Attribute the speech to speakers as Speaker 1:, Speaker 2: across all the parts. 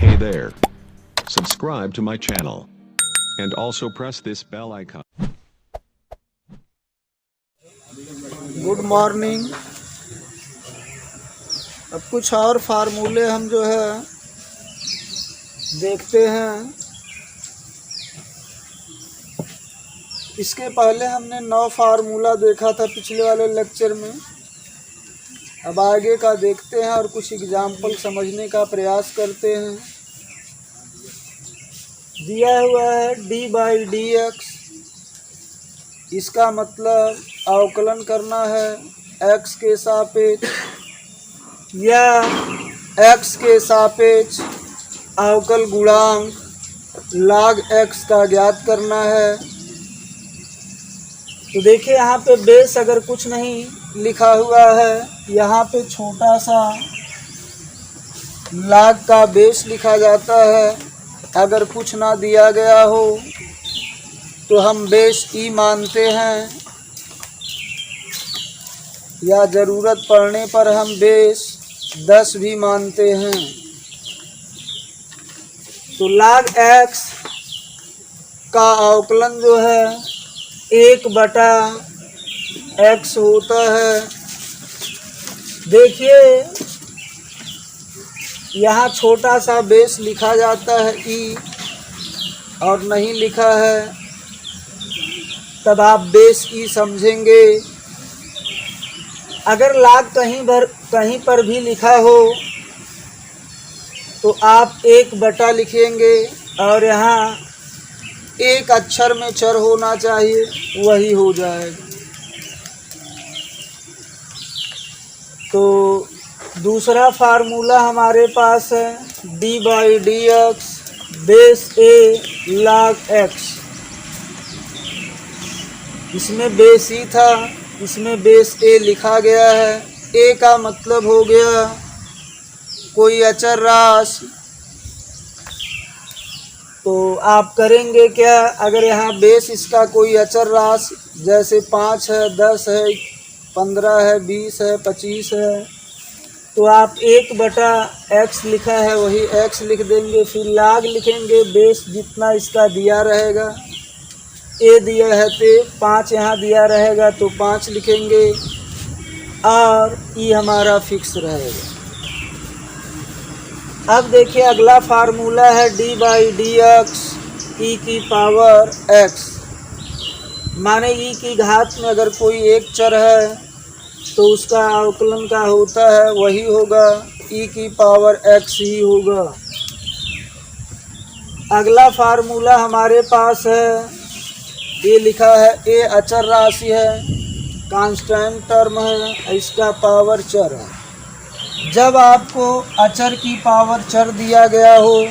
Speaker 1: Hey there. Subscribe to my channel. And also press this bell icon.
Speaker 2: Good morning. अब कुछ और फार्मूले हम जो है देखते हैं। इसके पहले हमने 9 फार्मूला देखा था पिछले वाले लेक्चर में। अब आगे का देखते हैं और कुछ एग्जाम्पल समझने का प्रयास करते हैं। दिया हुआ है d/dx, इसका मतलब अवकलन करना है x के सापेक्ष या x के सापेक्ष अवकल गुणांक log x का ज्ञात करना है। तो देखिए यहाँ पे बेस अगर कुछ नहीं लिखा हुआ है, यहाँ पे छोटा सा log का बेस लिखा जाता है। अगर कुछ ना दिया गया हो तो हम बेस ई मानते हैं, या ज़रूरत पड़ने पर हम बेस 10 भी मानते हैं। तो log x का अवकलन जो है 1/x होता है। देखिए यहाँ छोटा सा बेस लिखा जाता है ई, और नहीं लिखा है तब आप बेस ई समझेंगे। अगर log कहीं पर भी लिखा हो तो आप 1/, लिखेंगे और यहाँ एक अक्षर में चर होना चाहिए, वही हो जाएगा। तो दूसरा फार्मूला हमारे पास है d/dx base a log x। इसमें बेस ई था, इसमें बेस ए लिखा गया है। ए का मतलब हो गया कोई अचर राशि। तो आप करेंगे क्या, अगर यहाँ बेस इसका कोई अचर राशि जैसे 5 है, 10 है, 15 है, 20 है, 25 है, तो आप 1/x लिखा है वही x लिख देंगे। फिर log लिखेंगे, बेस जितना इसका दिया रहेगा, ए दिया है तो 5 यहाँ दिया रहेगा तो 5 लिखेंगे, और ई हमारा फिक्स रहेगा। अब देखिए अगला फार्मूला है d/dx e की पावर x। माने e की घात में अगर कोई एक चर है तो उसका अवकलन का होता है वही होगा, e की पावर x ही होगा। अगला फार्मूला हमारे पास है, ये लिखा है ए अचर राशि है, कांस्टेंट टर्म है, इसका पावर चर है। जब आपको अचर की पावर चर दिया गया हो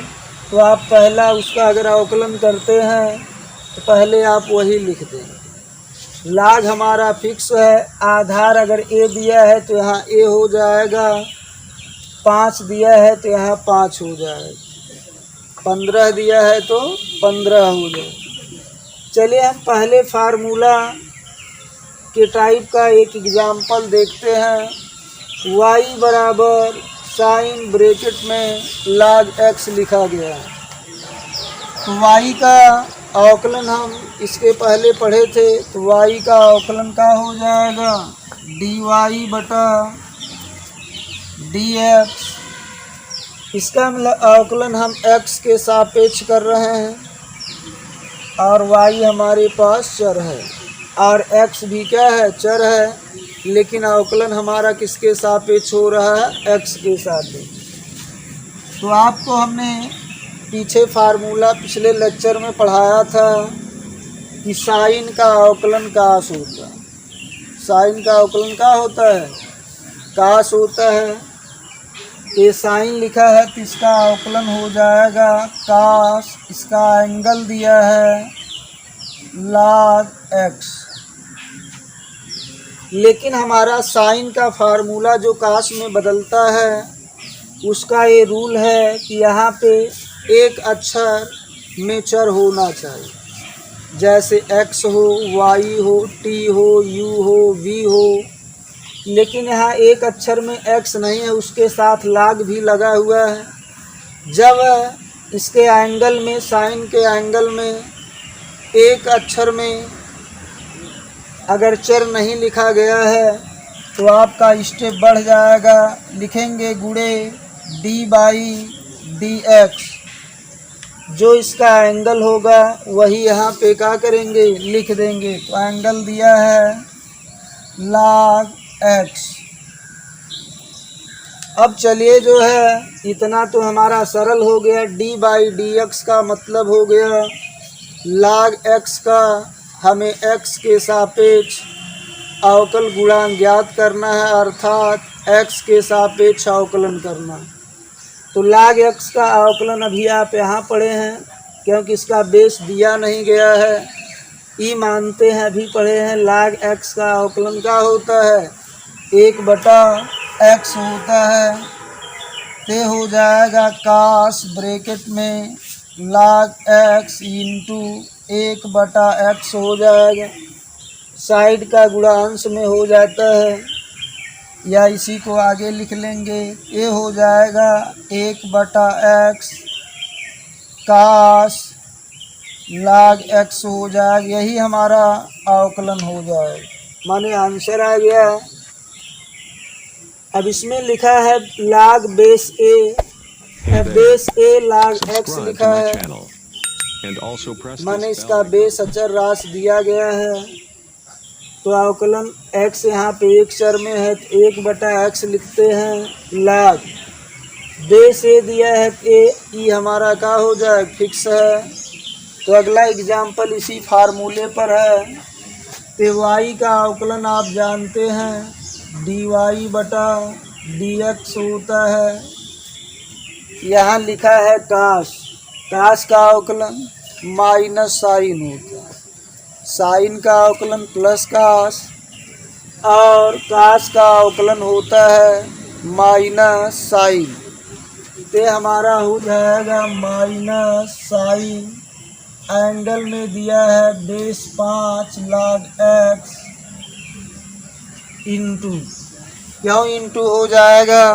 Speaker 2: तो आप पहला उसका अगर अवकलन करते हैं तो पहले आप वही लिख दें। log हमारा फिक्स है, आधार अगर ए दिया है तो यहाँ ए हो जाएगा, 5 दिया है तो यहाँ 5 हो जाएगा, 15 दिया है तो 15 हो जाएगा। चलिए हम पहले फार्मूला के टाइप का एक एग्जाम्पल देखते हैं। y बराबर साइन ब्रैकेट में log x लिखा गया है। तो y का अवकलन हम इसके पहले पढ़े थे, तो y का अवकलन का हो जाएगा dy/dx। इसका मतलब अवकलन हम x के सापेक्ष कर रहे हैं, और y हमारे पास चर है, और x भी क्या है, चर है, लेकिन अवकलन हमारा किसके सापेक्ष हो रहा है, x के सापेक्ष। तो आपको हमने पीछे फार्मूला पिछले लेक्चर में पढ़ाया था कि साइन का अवकलन काश होता है। साइन का अवकलन का होता है, काश होता है। ये साइन लिखा है तो इसका अवकलन हो जाएगा काश, इसका एंगल दिया है log x। लेकिन हमारा साइन का फार्मूला जो काश में बदलता है, उसका ये रूल है कि यहाँ पे एक अक्षर में चर होना चाहिए, जैसे x हो, y हो, t हो, u हो, v हो। लेकिन यहाँ एक अक्षर में x नहीं है, उसके साथ log भी लगा हुआ है। जब इसके एंगल में, साइन के एंगल में एक अक्षर में अगर चर नहीं लिखा गया है तो आपका स्टेप बढ़ जाएगा। लिखेंगे गुणे d/dx, जो इसका एंगल होगा वही यहाँ पे क्या करेंगे, लिख देंगे। तो एंगल दिया है log x। अब चलिए जो है इतना तो हमारा सरल हो गया। d/dx का मतलब हो गया log x का हमें x के सापेक्ष अवकल गुणांक ज्ञात करना है, अर्थात x के सापेक्ष अवकलन करना। तो log x का अवकलन अभी आप यहाँ पढ़े हैं, क्योंकि इसका बेस दिया नहीं गया है। ई मानते हैं अभी पढ़े हैं। log x का अवकलन क्या होता है, 1/x होता है। ते हो जाएगा cos ब्रैकेट में log x इंटू 1/x हो जाएगा। साइड का गुणांश में हो जाता है, या इसी को आगे लिख लेंगे। ये हो जाएगा 1/x cos log x हो जाएगा। यही हमारा अवकलन हो जाएगा, माने आंसर आ गया। अब इसमें लिखा है log base a, base a log x
Speaker 1: Subscribe to
Speaker 2: लिखा
Speaker 1: my
Speaker 2: है,
Speaker 1: channel and also press
Speaker 2: माने
Speaker 1: this
Speaker 2: इसका
Speaker 1: bell
Speaker 2: बेस अचर राशि दिया गया है। तो अवकलन x यहाँ पे एक चर में है तो 1/x लिखते हैं। log बेस a दिया है तो a हमारा क्या हो जाए, फिक्स है। तो अगला एग्जाम्पल इसी फार्मूले पर है। तो y का अवकलन आप जानते हैं dy/dx होता है। यहाँ लिखा है cos का अवकलन माइनस साइन होता है, साइन का अवकलन प्लस cos, और cos का अवकलन होता है माइनस साइन। तो हमारा हो जाएगा माइनस साइन, एंगल में दिया है बेस 5 log x इंटू, क्यों इंटू हो जाएगा,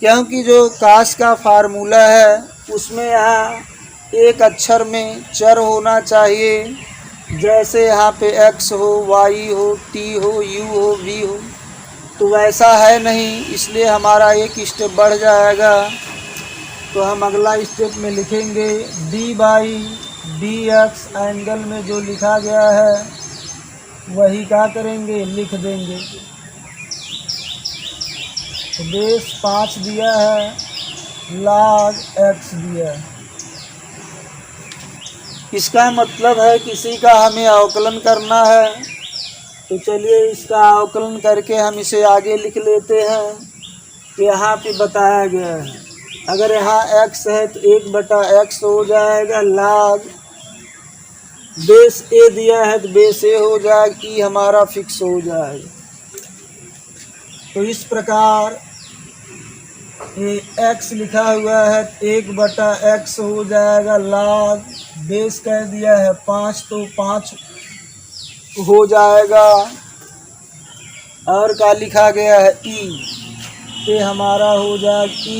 Speaker 2: क्योंकि जो cos का फार्मूला है उसमें यहाँ एक अक्षर में चर होना चाहिए। जैसे यहाँ पे x हो, y हो, t हो, u हो, v हो, तो वैसा है नहीं, इसलिए हमारा एक स्टेप बढ़ जाएगा। तो हम अगला स्टेप में लिखेंगे d/dx, एंगल में जो लिखा गया है वही क्या करेंगे, लिख देंगे। तो बेस 5 दिया है, log x दिया है। इसका मतलब है किसी का हमें अवकलन करना है। तो चलिए इसका अवकलन करके हम इसे आगे लिख लेते हैं। यहाँ पे बताया गया है, अगर यहाँ x है तो 1/x हो जाएगा। log बेस a दिया है तो बेस a हो जाएगा, ई हमारा फिक्स हो जाएगा। तो इस प्रकार ये x लिखा हुआ है 1/x हो जाएगा। log बेस कह दिया है 5 तो 5 हो जाएगा, और क्या लिखा गया है e, ये हमारा हो जाएगा e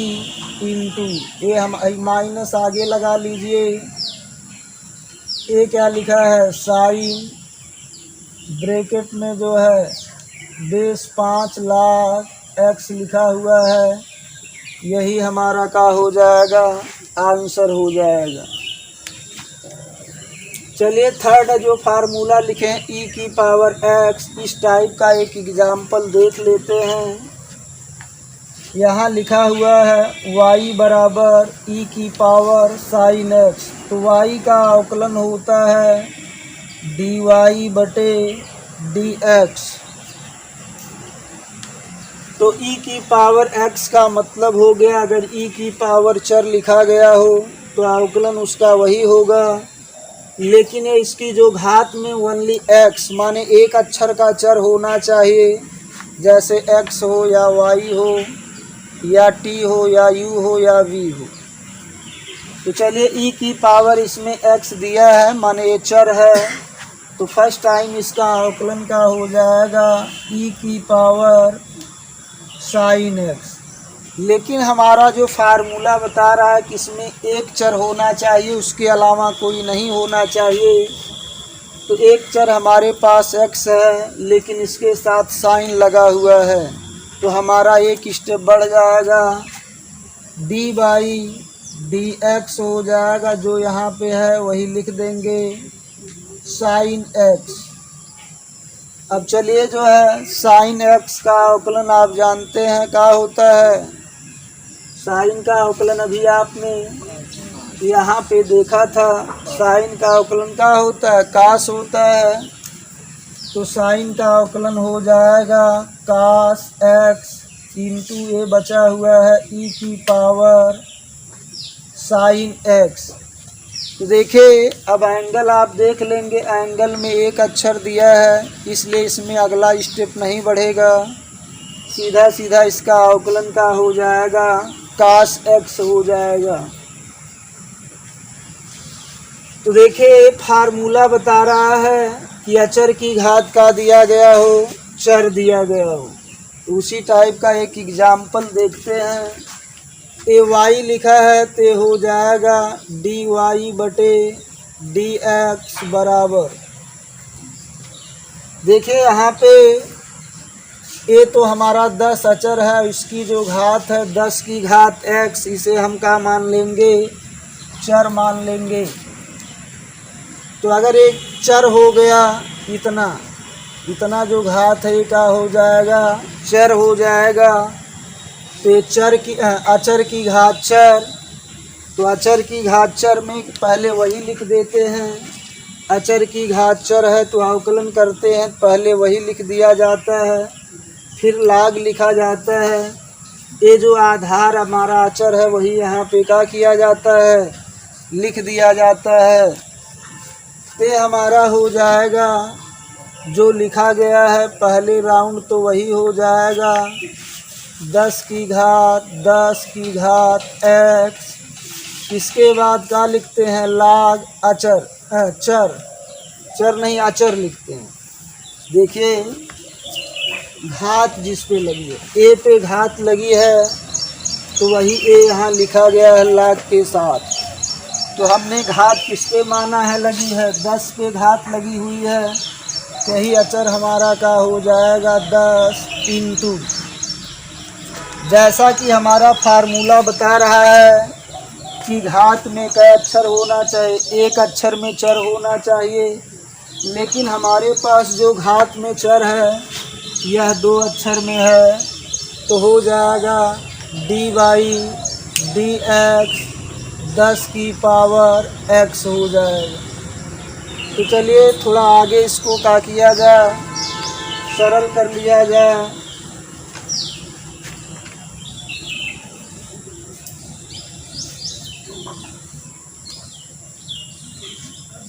Speaker 2: इंटू, ये हम माइनस आगे लगा लीजिए। ये क्या लिखा है, साइन ब्रैकेट में जो है बेस 5 log x लिखा हुआ है, यही हमारा क्या हो जाएगा, आंसर हो जाएगा। चलिए थर्ड जो फार्मूला लिखें e⁻x, इस टाइप का एक एग्जाम्पल देख लेते हैं। यहाँ लिखा हुआ है y बराबर e⁻sin x, तो y का अवकलन होता है dy/dx। तो e⁻x का मतलब हो गया, अगर e⁻ चर लिखा गया हो तो अवकलन उसका वही होगा। लेकिन ये इसकी जो घात में ओनली x, माने एक अक्षर का चर होना चाहिए, जैसे x हो या y हो या t हो या u हो या v हो। तो चलिए e⁻ इसमें x दिया है, माने ये चर है, तो फर्स्ट टाइम इसका अवकलन का हो जाएगा e⁻sin x। लेकिन हमारा जो फार्मूला बता रहा है कि इसमें एक चर होना चाहिए, उसके अलावा कोई नहीं होना चाहिए। तो एक चर हमारे पास x है, लेकिन इसके साथ साइन लगा हुआ है, तो हमारा एक स्टेप बढ़ जाएगा, डी बाई डी एक्स हो जाएगा। जो यहाँ पे है वही लिख देंगे, साइन x। अब चलिए जो है साइन x का अवकलन आप जानते हैं क्या होता है। साइन का अवकलन अभी आपने यहाँ पे देखा था। साइन का अवकलन क्या होता है, कास होता है। तो साइन का अवकलन हो जाएगा कास x इंटू ये बचा हुआ है e की पावर साइन x। तो देखिए अब एंगल आप देख लेंगे, एंगल में एक अक्षर दिया है, इसलिए इसमें अगला स्टेप नहीं बढ़ेगा, सीधा सीधा इसका अवकलन का हो जाएगा, कास x हो जाएगा। तो देखिए फार्मूला बता रहा है कि अचर की घात का दिया गया हो, चर दिया गया हो। तो उसी टाइप का एक एग्जाम्पल देखते हैं। ए वाई लिखा है तो हो जाएगा डी वाई बटे डी एक्स बराबर। देखिए यहाँ पे ए तो हमारा 10 अचर है, इसकी जो घात है 10 की घात x, इसे हम क्या मान लेंगे, चर मान लेंगे। तो अगर एक चर हो गया इतना जो घात है क्या हो जाएगा, चर हो जाएगा। तो अचर की घात चर, तो अचर की घात चर में पहले वही लिख देते हैं। अचर की घात चर है तो अवकलन करते हैं, पहले वही लिख दिया जाता है, फिर लाग लिखा जाता है। ये जो आधार हमारा अचर है वही यहाँ पे क्या किया जाता है, लिख दिया जाता है। ये हमारा हो जाएगा जो लिखा गया है पहले राउंड, तो वही हो जाएगा 10 की घात x। इसके बाद क्या लिखते हैं, लाग चर नहीं अचर लिखते हैं। देखिए घात जिस पे लगी है, ए पे घात लगी है तो वही ए यहाँ लिखा गया है लाग के साथ। तो हमने घात किस पे माना है, लगी है 10 पे घात लगी हुई है, तो यही अचर हमारा का हो जाएगा 10 इंटू, जैसा कि हमारा फार्मूला बता रहा है कि घात में कई अक्षर होना चाहिए, एक अक्षर में चर होना चाहिए। लेकिन हमारे पास जो घात में चर है यह 2 अक्षर में है, तो हो जाएगा डी बाई डी एक्स 10 की पावर x हो जाएगा। तो चलिए थोड़ा आगे इसको क्या किया जाए, सरल कर लिया जाए।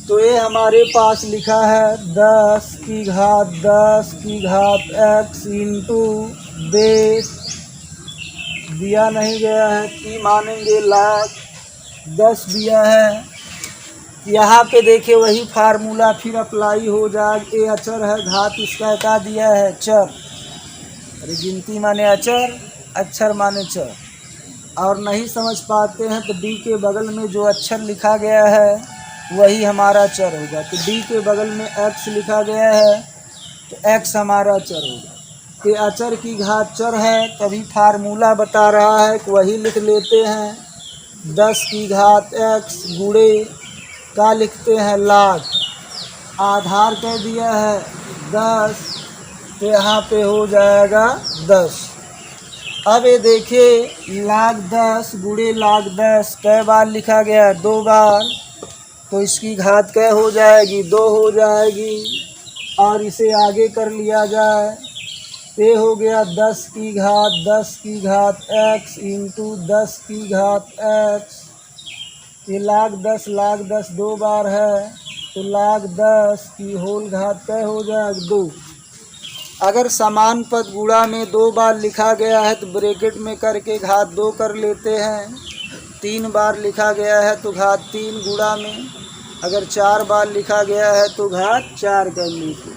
Speaker 2: तो ये हमारे पास लिखा है 10 की घात x इंटू बेस दिया नहीं गया है, की मानेंगे लाख 10 दिया है। यहाँ पे देखिए वही फार्मूला फिर अप्लाई हो जाएगा। ये अचर है, घात इसका क्या दिया है, चर। अरे गिनती माने अचर, अक्षर माने चर। और नहीं समझ पाते हैं तो डी के बगल में जो अक्षर लिखा गया है वही हमारा चर होगा। तो डी के बगल में x लिखा गया है तो x हमारा चर होगा। कि अचर की घात चर है, तभी फार्मूला बता रहा है कि वही लिख लेते हैं। 10 की घात x गुणे का लिखते हैं लाग, आधार कह दिया है 10, तो यहाँ पे हो जाएगा 10। अब ये देखिए लाग 10 गुणे लाग 10 कई बार लिखा गया है, 2 बार, तो इसकी घात क्या हो जाएगी, 2 हो जाएगी। और इसे आगे कर लिया जाए, ये हो गया 10 की घात x इंटू 10 की घात x। ये लाग 10 2 बार है, तो लाग 10 की होल घात क्या हो जाएगा, 2। अगर समान पद गुणा में 2 बार लिखा गया है तो ब्रैकेट में करके घात 2 कर लेते हैं। 3 बार लिखा गया है तो घात 3 गुणा में, अगर 4 बार लिखा गया है तो घात 4 कर लीजिए।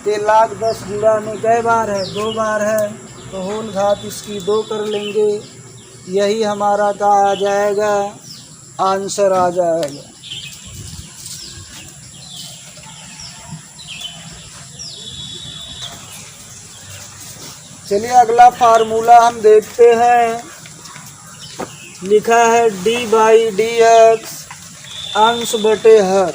Speaker 2: तो लाख 10 गुणा में कई बार है, 2 बार है, तो होल घात इसकी 2 कर लेंगे। यही हमारा का आ जाएगा, आंसर आ जाएगा। चलिए अगला फार्मूला हम देखते हैं। लिखा है d/dx अंश बटे हर।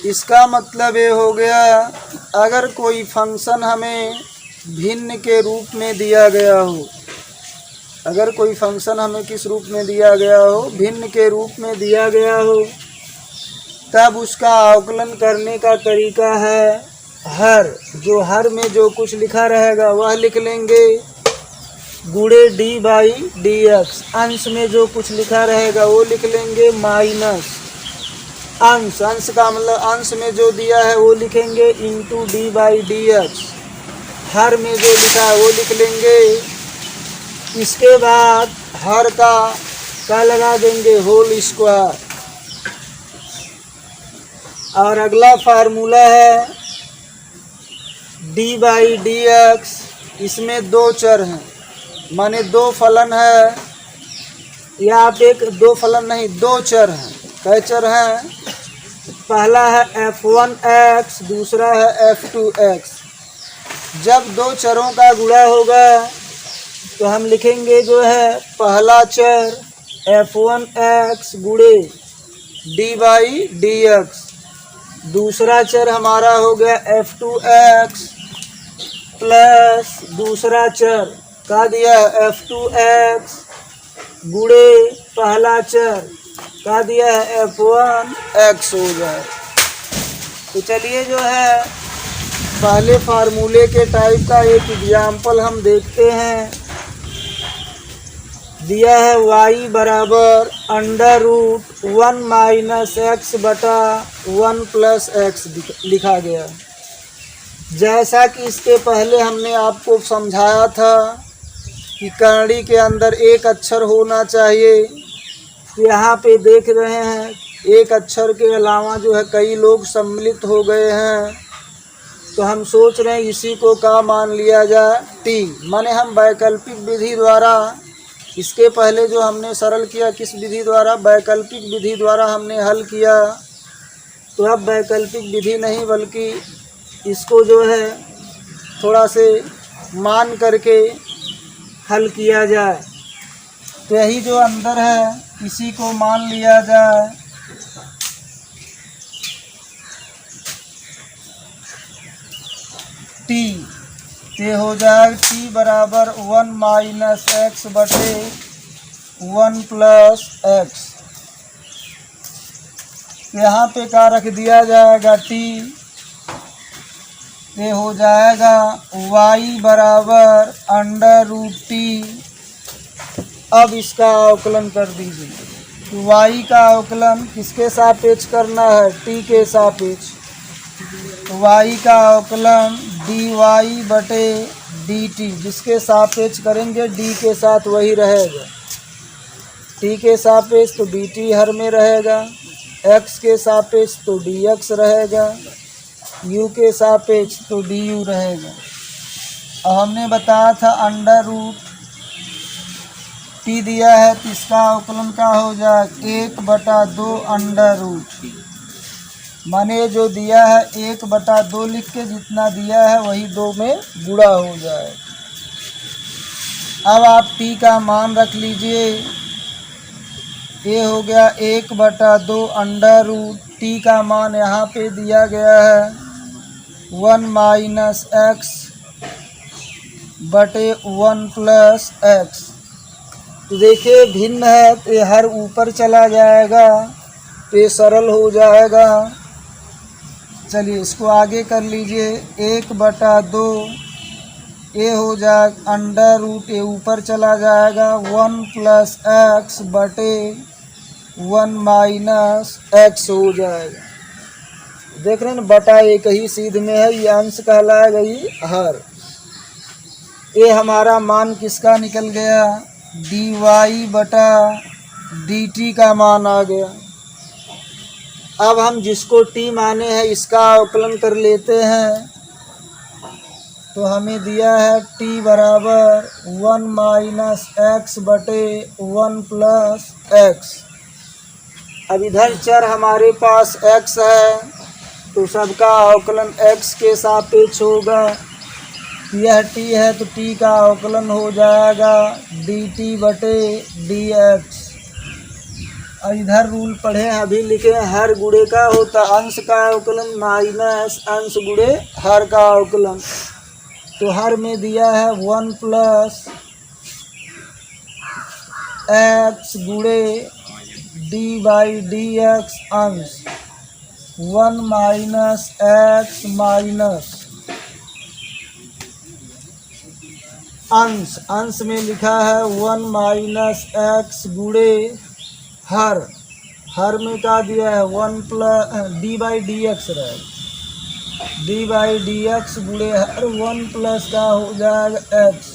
Speaker 2: इसका मतलब ये हो गया, अगर कोई फंक्शन हमें भिन्न के रूप में दिया गया हो, अगर कोई फंक्शन हमें किस रूप में दिया गया हो, भिन्न के रूप में दिया गया हो, तब उसका अवकलन करने का तरीका है हर। जो हर में जो कुछ लिखा रहेगा वह लिख लेंगे, गुणे d/dx। अंश में जो कुछ लिखा रहेगा वो लिख लेंगे, माइनस अंश, अंश का मतलब अंश में जो दिया है वो लिखेंगे, इंटू d/dx। हर में जो लिखा है वो लिख लेंगे। इसके बाद हर का लगा देंगे, होल स्क्वायर। और अगला फार्मूला है d/dx। इसमें दो चर हैं, माने दो फलन है, या आप दो फलन नहीं, दो चर हैं। कै चर हैं? पहला है f1x, दूसरा है f2x। जब दो चरों का गुणा होगा तो हम लिखेंगे जो है पहला चर f1x गुणे d/dx, दूसरा चर हमारा हो गया f2x प्लस दूसरा चर का दिया है f2x गुणे पहला चर का दिया है f1x हो जाए। तो चलिए जो है पहले फार्मूले के टाइप का एक एग्जाम्पल हम देखते हैं। दिया है y बराबर √1 माइनस एक्स बटा 1 प्लस एक्स लिखा गया। जैसा कि इसके पहले हमने आपको समझाया था कि करणी के अंदर एक अक्षर होना चाहिए। यहाँ पे देख रहे हैं एक अक्षर के अलावा जो है कई लोग सम्मिलित हो गए हैं, तो हम सोच रहे हैं इसी को का मान लिया जाए, टी। माने हम वैकल्पिक विधि द्वारा, इसके पहले जो हमने सरल किया किस विधि द्वारा, वैकल्पिक विधि द्वारा हमने हल किया। तो अब वैकल्पिक विधि नहीं बल्कि इसको जो है थोड़ा से मान करके हल किया जाए। तो यही जो अंदर है इसी को मान लिया जाए। टी ते हो जाए टी बराबर 1 माइनस एक्स बटे 1 प्लस एक्स। यहाँ पे का रख दिया जाएगा टी, ये हो जाएगा y बराबर √t। अब इसका अवकलन कर दीजिए। y का अवकलन किसके सापेक्ष करना है, t के सापेक्ष। y का अवकलन dy बटे dt, जिसके सापेक्ष करेंगे d के साथ वही रहेगा। t के सापेक्ष तो dt हर में रहेगा, x के सापेक्ष तो dx रहेगा, u के सापेक्ष तो du रहेगा। और हमने बताया था √t दिया है तो इसका अवकलन का हो जाए 1/2 माने जो दिया है 1/2 लिख के जितना दिया है वही 2 में गुणा हो जाए। अब आप t का मान रख लीजिए, ये हो गया 1/2 t का मान यहाँ पे दिया गया है 1 माइनस एक्स बटे 1 प्लस एक्स। तो देखिए भिन्न है तो ये हर ऊपर चला जाएगा तो ये सरल हो जाएगा। चलिए इसको आगे कर लीजिए, 1/2 ये हो जाएगा √ ये ऊपर चला जाएगा 1 प्लस एक्स बटे 1 माइनस एक्स हो जाएगा। देख रहे हैं ना, बटा एक ही सीध में है, ये अंश कहलाएगा ये हर। ये हमारा मान किसका निकल गया, dy बटा dt का मान आ गया। अब हम जिसको t माने हैं इसका अवकलन कर लेते हैं। तो हमें दिया है t बराबर 1 माइनस एक्स बटे 1 प्लस एक्स। अब इधर चर हमारे पास x है तो सबका अवकलन x के सापेक्ष होगा। यह t है तो t का अवकलन हो जाएगा dt बटे dx। और इधर रूल पढ़े अभी लिखे हर गुणे का होता अंश का अवकलन माइनस अंश गुणे हर का अवकलन। तो हर में दिया है 1 प्लस एक्स गुणे डी बाई डी एक्स अंश 1 माइनस एक्स माइनस अंश अंश में लिखा है 1 माइनस एक्स गुणे हर में क्या दिया है 1 plus D by D x रहेगा डी बाई डी एक्स गुणे हर 1 प्लस का हो जाएगा एक्स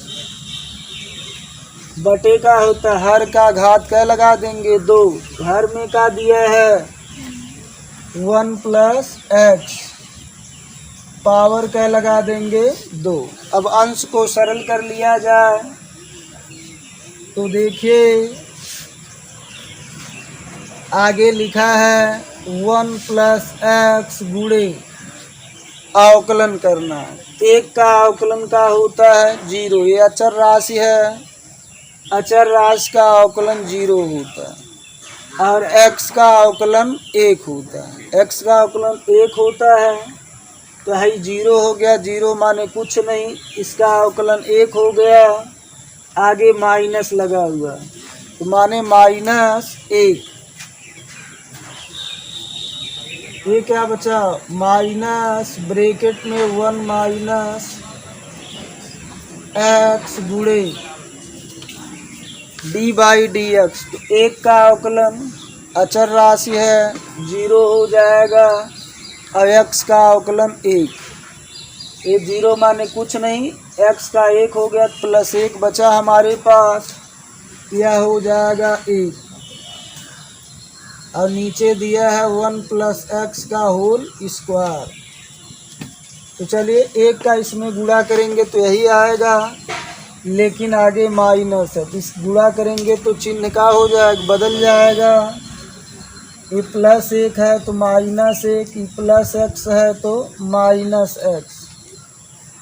Speaker 2: बटे का होता है हर का घात क्या लगा देंगे 2। हर में क्या दिया है 1 प्लस एक्स पावर क्या लगा देंगे 2। अब अंश को सरल कर लिया जाए तो देखिए आगे लिखा है 1 प्लस एक्स गुणे अवकलन करना। एक का अवकलन का होता है 0। ये अचर राशि है, अचर राशि का अवकलन 0 होता है और x का अवकलन 1 होता है। x का अवकलन 1 होता है तो है 0 हो गया। 0 माने कुछ नहीं, इसका अवकलन 1 हो गया। आगे माइनस लगा हुआ तो माने -1। ये क्या बचा माइनस ब्रैकेट में 1 माइनस एक्स गुणे डी बाई डी एक्स। तो 1 का अवकलन अचर राशि है 0 हो जाएगा और x का अवकलन 1। ये 0 माने कुछ नहीं, x का 1 हो गया प्लस 1 बचा हमारे पास, यह हो जाएगा 1। और नीचे दिया है 1 प्लस एक्स का होल स्क्वायर। तो चलिए 1 का इसमें गुणा करेंगे तो यही आएगा, लेकिन आगे माइनस है तो इस गुणा करेंगे तो चिन्ह का हो जाएगा बदल जाएगा। ये +1 है तो -1, ये प्लस एक्स है तो -x।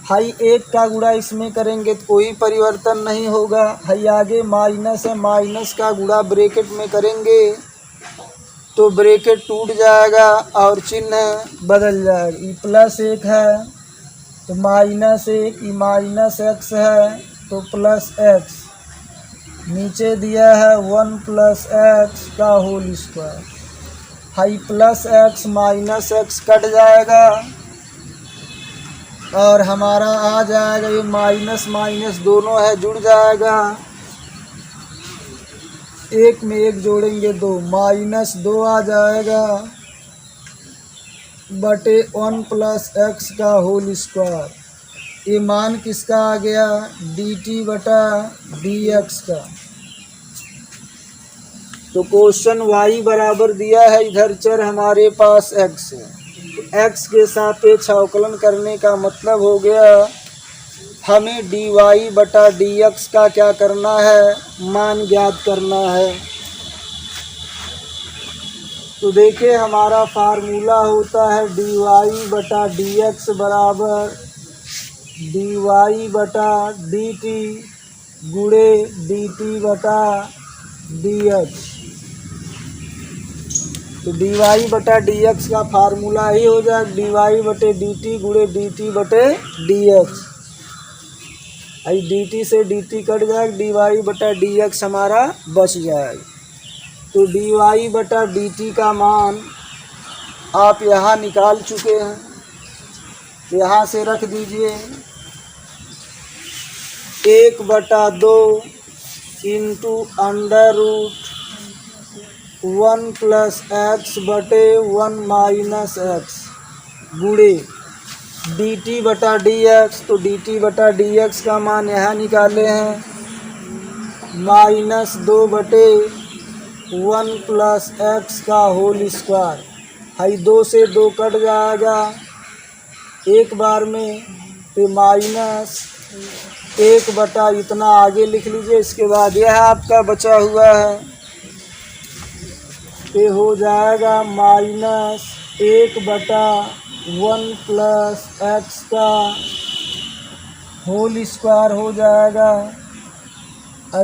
Speaker 2: हाई 1 का गुणा इसमें करेंगे तो कोई परिवर्तन नहीं होगा। हाई आगे माइनस है, माइनस का गुणा ब्रैकेट में करेंगे तो ब्रैकेट टूट जाएगा और चिन्ह बदल जाएगा। ये +1 है तो -1, ये -x है तो +x। नीचे दिया है 1 प्लस एक्स का होल स्क्वायर। हाई +x -x कट जाएगा और हमारा आ जाएगा ये माइनस माइनस दोनों है जुड़ जाएगा। 1 में 1 जोड़ेंगे 2, -2 आ जाएगा बटे 1 प्लस एक्स का होल स्क्वायर। ये मान किसका आ गया dt बटा dx का। तो क्वेश्चन y बराबर दिया है, इधर चर हमारे पास x है तो x के सापेक्ष अवकलन करने का मतलब हो गया हमें dy बटा dx का क्या करना है मान ज्ञात करना है। तो देखिए हमारा फार्मूला होता है dy बटा dx बराबर dy बटा dt गुणे dt बटा dx। तो dy बटा dx का फार्मूला ही हो जाएगा dy बटे dt गुणे dt बटे dx। आई dt से dt कट जाएगा, dy बटा dx हमारा बच जाएगा। तो dy बटा dt का मान आप यहाँ निकाल चुके हैं, यहाँ से रख दीजिए 1/2 इंटू √1 प्लस एक्स बटे 1 माइनस एक्स गुणे dt बटा dx। तो dt बटा dx का मान यहाँ निकाले हैं -2 बटे 1 प्लस एक्स का होल स्क्वायर। हाई 2 से 2 कट जाएगा, एक बार में पे माइनस 1 बटा इतना आगे लिख लीजिए। इसके बाद यह आपका बचा हुआ है, पे हो जाएगा -1/1 प्लस एक्स का होल स्क्वायर हो जाएगा।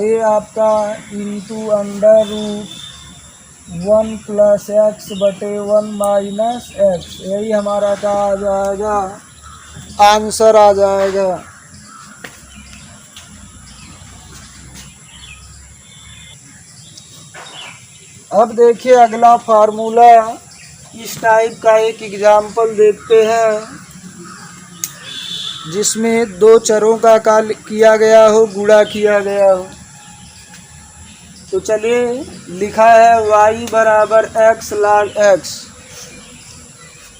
Speaker 2: ये आपका into √1 plus x/1 minus x, यही हमारा का आ जाएगा, आंसर आ जाएगा। अब देखिए अगला फार्मूला, इस टाइप का एक एग्जाम्पल देखते हैं जिसमें दो चरों का किया गया हो, गुणा किया गया हो। तो चलिए, लिखा है y बराबर x log x।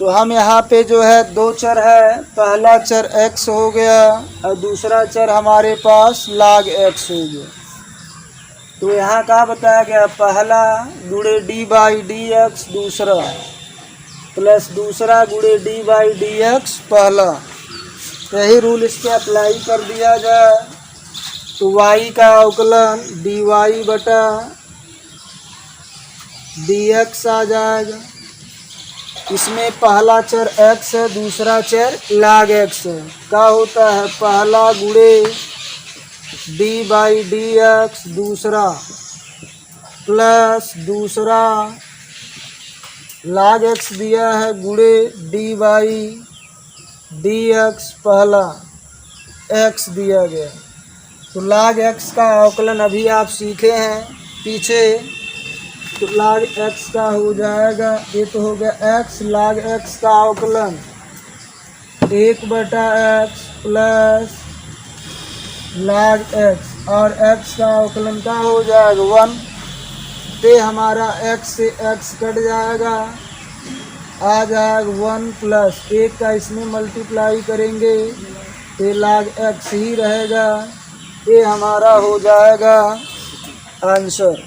Speaker 2: तो हम यहाँ पे जो है दो चर है, पहला चर x हो गया और दूसरा चर हमारे पास log x हो गया। तो यहाँ का बताया गया, पहला गुणे d/dx दूसरा प्लस दूसरा गुणे d/dx पहला। यही रूल इस पर अप्लाई कर दिया जाए तो y का अवकलन dy/dx आ जाएगा। इसमें पहला चर x है, दूसरा चर log x है। क्या होता है, पहला गुणे d/dx दूसरा प्लस दूसरा log x दिया है गुणे d/dx पहला x दिया गया। तो log x का अवकलन अभी आप सीखे हैं पीछे, तो log x का हो जाएगा, ये तो हो गया x log x का अवकलन 1/x प्लस log x और x का अवकलन का हो जाएगा 1 पे हमारा x से x कट जाएगा, आ जाएगा 1 प्लस 1 का इसमें मल्टीप्लाई करेंगे तो log x ही रहेगा। ये हमारा हो जाएगा आंसर।